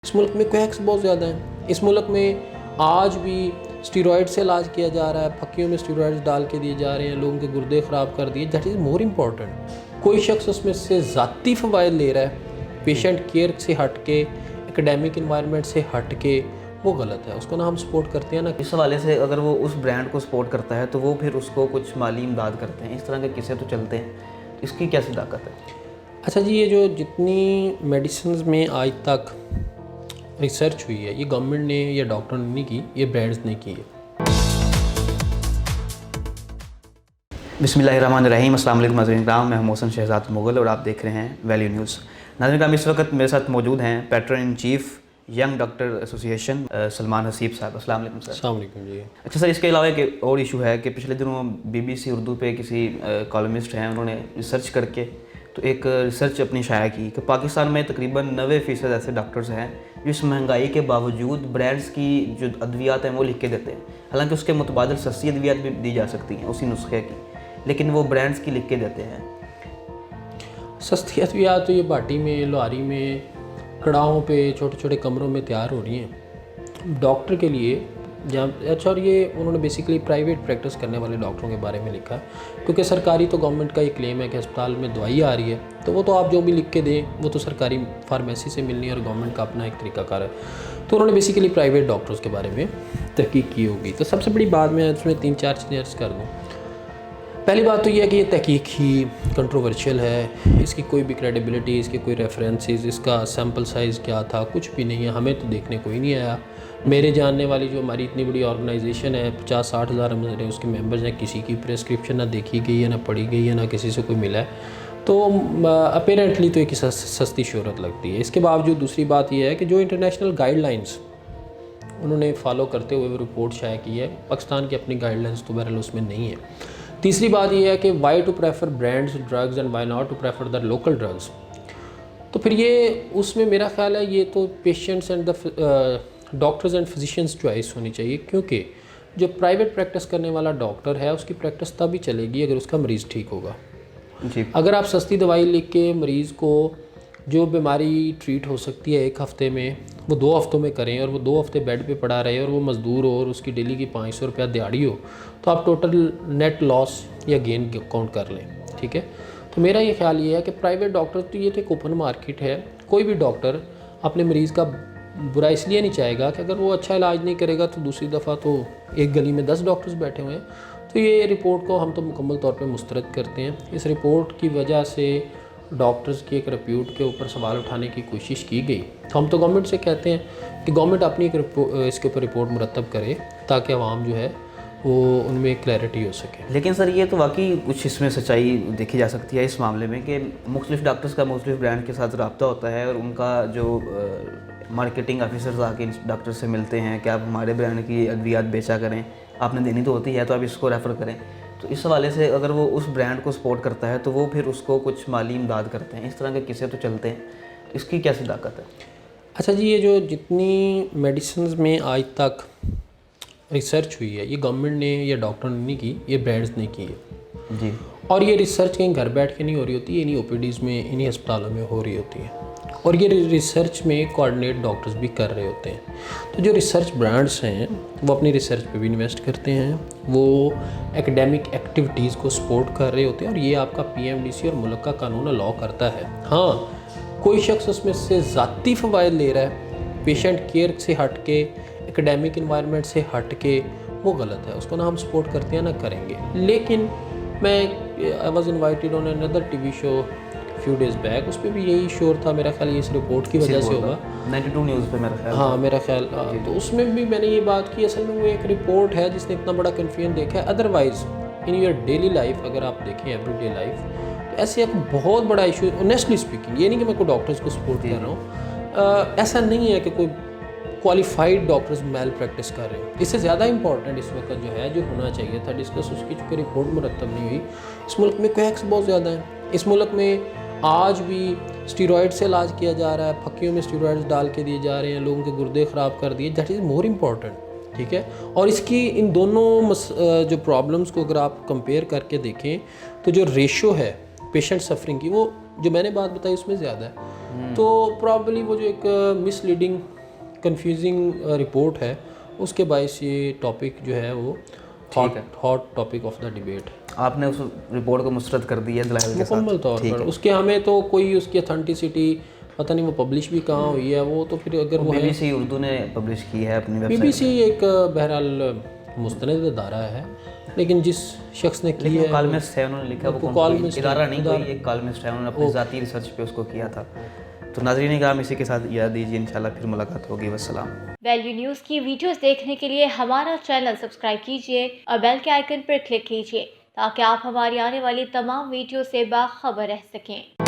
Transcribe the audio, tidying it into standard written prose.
اس ملک میں کویکس بہت زیادہ ہیں. اس ملک میں آج بھی اسٹیرائڈ سے علاج کیا جا رہا ہے, پھکیوں میں اسٹیرائڈز ڈال کے دیے جا رہے ہیں, لوگوں کے گردے خراب کر دیے. That is more important. کوئی شخص اس میں سے ذاتی فوائد لے رہا ہے پیشنٹ کیئر سے ہٹ کے, اکیڈیمک انوائرمنٹ سے ہٹ کے, وہ غلط ہے. اس کو نہ ہم سپورٹ کرتے ہیں نا. اس حوالے سے اگر وہ اس برانڈ کو سپورٹ کرتا ہے تو وہ پھر اس کو کچھ مالی امداد کرتے ہیں, اس طرح کے قصے تو چلتے ہیں. اس کی کیا صداقت ہے؟ اچھا جی, یہ جو جتنی میڈیسنز میں آج تک ریسرچ ہوئی ہے, یہ گورنمنٹ نے یا ڈاکٹر نے نہیں کی, یہ برانڈز نے کی ہے. بسم اللہ الرحمن الرحیم. السلام علیکم ناظرین کرام, میں محسن شہزاد مغل اور آپ دیکھ رہے ہیں ویلیو نیوز. ناظرین کرام, اس وقت میرے ساتھ موجود ہیں pattern in chief young doctor association Salman Haseeb صاحب. السلام علیکم سر. السلام علیکم جی. اچھا سر, اس کے علاوہ ایک اور ایشو ہے کہ پچھلے دنوں BBC اردو پہ کسی کالمسٹ ہیں, انہوں نے ریسرچ کر کے تو ایک ریسرچ اپنی شائع کی کہ پاکستان میں تقریباً 90% ایسے ڈاکٹرز ہیں جو اس مہنگائی کے باوجود برانڈز کی جو ادویات ہیں وہ لکھ کے دیتے ہیں. حالانکہ اس کے متبادل سستی ادویات بھی دی جا سکتی ہیں اسی نسخے کی, لیکن وہ برانڈز کی لکھ کے دیتے ہیں. سستی ادویات تو یہ باٹی میں, لوہاری میں, کڑاہوں پہ, چھوٹے چھوٹے کمروں میں تیار ہو رہی ہیں ڈاکٹر کے لیے. جہاں اچھا, اور یہ انہوں نے بیسیکلی پرائیویٹ پریکٹس کرنے والے ڈاکٹروں کے بارے میں لکھا, کیونکہ سرکاری تو گورنمنٹ کا یہ کلیم ہے کہ ہسپتال میں دوائی آ رہی ہے تو وہ تو آپ جو بھی لکھ کے دیں وہ تو سرکاری فارمیسی سے ملنی ہے اور گورنمنٹ کا اپنا ایک طریقہ کار ہے. تو انہوں نے بیسیکلی پرائیویٹ ڈاکٹرز کے بارے میں تحقیق کی ہوگی. تو سب سے بڑی بات میں اس میں 3-4 چیزیں عرض کر دوں. پہلی بات تو یہ ہے کہ یہ تحقیق ہی کنٹروورشل ہے, اس کی کوئی بھی کریڈیبلٹی, اس کے کوئی ریفرنسز, اس کا سیمپل سائز کیا تھا, کچھ بھی نہیں ہے. ہمیں تو دیکھنے کوئی نہیں آیا. میرے جاننے والی جو ہماری اتنی بڑی آرگنائزیشن ہے, 50-60 ہزار اس کے ممبرز ہیں, کسی کی پریسکرپشن نہ دیکھی گئی ہے, نہ پڑھی گئی ہے, نہ کسی سے کوئی ملا ہے. تو اپیرنٹلی تو ایک سستی شہرت لگتی ہے. اس کے باوجود دوسری بات یہ ہے کہ جو انٹرنیشنل گائیڈ لائنس انہوں نے فالو کرتے ہوئے وہ رپورٹ شائع کی ہے, پاکستان کی اپنی گائیڈ لائنس تو بہرحال اس میں نہیں ہے. تیسری بات یہ ہے کہ why to prefer brands drugs and why not to prefer the local drugs. تو پھر یہ اس میں میرا خیال ہے یہ تو patients and the doctors and physicians choice ہونی چاہیے, کیونکہ جو پرائیویٹ پریکٹس کرنے والا ڈاکٹر ہے اس کی پریکٹس تب ہی چلے گی اگر اس کا مریض ٹھیک ہوگا. جی. اگر آپ سستی دوائی لکھ کے مریض کو جو بیماری ٹریٹ ہو سکتی ہے 1 ہفتے میں وہ 2 ہفتوں میں کریں, اور وہ 2 ہفتے بیڈ پہ پڑا رہے اور وہ مزدور ہو اور اس کی ڈیلی کی 500 روپیہ دیہڑی ہو, تو آپ ٹوٹل نیٹ لاس یا گین کاؤنٹ کر لیں. ٹھیک ہے. تو میرا یہ خیال یہ ہے کہ پرائیویٹ ڈاکٹر تو یہ تو ایک اوپن مارکیٹ ہے. کوئی بھی ڈاکٹر اپنے مریض کا برا اس لیے نہیں چاہے گا کہ اگر وہ اچھا علاج نہیں کرے گا تو دوسری دفعہ تو ایک گلی میں 10 ڈاکٹرز بیٹھے ہوئے ہیں. تو یہ رپورٹ کو ہم تو مکمل طور پہ مسترد کرتے ہیں. اس رپورٹ کی وجہ سے ڈاکٹرز کی ایک ریپیوٹ کے اوپر سوال اٹھانے کی کوشش کی گئی. ہم تو گورنمنٹ سے کہتے ہیں کہ گورنمنٹ اپنی اس کے اوپر رپورٹ مرتب کرے تاکہ عوام جو ہے وہ ان میں کلیئرٹی ہو سکے. لیکن سر یہ تو واقعی کچھ اس میں سچائی دیکھی جا سکتی ہے اس معاملے میں کہ مختلف ڈاکٹرز کا مختلف برانڈ کے ساتھ رابطہ ہوتا ہے, اور ان کا جو مارکیٹنگ آفیسرز آ کے ڈاکٹر سے ملتے ہیں کہ آپ ہمارے برانڈ کی ادویات بیچا کریں, آپ نے دینی تو ہوتی ہے تو آپ اس کو ریفر کریں. تو اس حوالے سے اگر وہ اس برانڈ کو سپورٹ کرتا ہے تو وہ پھر اس کو کچھ مالی امداد کرتے ہیں. اس طرح کے قصے تو چلتے ہیں. اس کی کیا صداقت ہے؟ اچھا جی, یہ جو جتنی میڈیسنز میں آج تک ریسرچ ہوئی ہے, یہ گورنمنٹ نے یا ڈاکٹر نے نہیں کی, یہ برانڈز نے کی ہے. جی. اور یہ ریسرچ کہیں گھر بیٹھ کے نہیں ہو رہی ہوتی ہے, انہیں OPDs میں, انہیں ہسپتالوں میں ہو رہی ہوتی ہے, اور یہ ریسرچ میں کوآرڈینیٹ ڈاکٹرز بھی کر رہے ہوتے ہیں. تو جو ریسرچ برانڈز ہیں وہ اپنی ریسرچ پہ بھی انویسٹ کرتے ہیں, وہ ایکیڈیمک ایکٹیویٹیز کو سپورٹ کر رہے ہوتے ہیں, اور یہ آپ کا PMDC اور ملک کا قانون الاؤ کرتا ہے. ہاں, کوئی شخص اس میں سے ذاتی فوائد لے رہا ہے پیشنٹ کیئر سے ہٹ کے, اکیڈیمک انوائرمنٹ سے ہٹ کے, وہ غلط ہے. اس کو نہ ہم سپورٹ کرتے ہیں نہ کریں گے. لیکن میں آئی واز انوائٹیڈ آن اندر TV show few days back, اس پہ بھی یہی شور تھا. میرا خیال یہ اس رپورٹ کی وجہ سے ہوگا, 92 نیوز پہ میرا خیال. ہاں میرا خیال. تو اس میں بھی میں نے یہ بات کی, اصل میں وہ ایک رپورٹ ہے جس نے اتنا بڑا کنفیوژن دیکھا ہے. Otherwise in your daily life اگر آپ دیکھیں ایوری ڈے لائف, تو ایسے ایک بہت بڑا ایشو, آنیسٹلی اسپیکنگ, یہ نہیں کہ میں کوئی ڈاکٹرز کو سپورٹ کر رہا ہوں, ایسا نہیں ہے کہ کوئی کوالیفائڈ ڈاکٹرز میل پریکٹس کر رہے ہیں. اس سے زیادہ امپورٹنٹ اس وقت جو ہے, جو ہونا چاہیے تھا ڈسکس, اس کی چونکہ رپورٹ مرتب نہیں ہوئی. اس ملک میں کویکس بہت زیادہ ہیں. اس ملک میں آج بھی اسٹیرائڈ سے علاج کیا جا رہا ہے, پھکیوں میں اسٹیرائڈز ڈال کے دیے جا رہے ہیں, لوگوں کے گردے خراب کر دیے. That is more important. ٹھیک ہے. اور اس کی ان دونوں جو پرابلمس کو اگر آپ کمپیئر کر کے دیکھیں تو جو ریشو ہے پیشنٹ سفرنگ کی, وہ جو میں نے بات بتائی اس میں زیادہ ہے. تو پرابلی وہ جو ایک مس لیڈنگ کنفیوزنگ رپورٹ ہے اس کے باعث یہ ٹاپک جو ہے وہ hot topic of the debate ہے. آپ نے اس رپورٹ کو مسترد کر دی ہے دلائل کے ساتھ؟ مکمل طور پر اس کے ہمیں تو کوئی اس کی اتھینٹسٹی پتہ نہیں، وہ پبلش بھی کہاں ہوئی ہے وہ تو پھر اگر وہ BBC اردو نے پبلش کی ہے اپنی ویب BBC ایک بہرحال مستند ادارہ ہے، لیکن جس شخص نے کی ہے کالمسٹ ہے، انہوں نے لکھا وہ ادارہ نہیں کوئی ایک کالمسٹ ہے، انہوں نے اپنی ذاتی ریسرچ پہ اس کو کیا تھا. تو ناظرین کرام اسی کے ساتھ یاد دیجیے، انشاءاللہ پھر ملاقات ہوگی. والسلام. ویلیو نیوز کی ویڈیوز دیکھنے کے لیے ہمارا چینل سبسکرائب کیجیے اور بیل کے آئیکن پر کلک کیجیے تاکہ آپ ہماری آنے والی تمام ویڈیو سے باخبر رہ سکیں.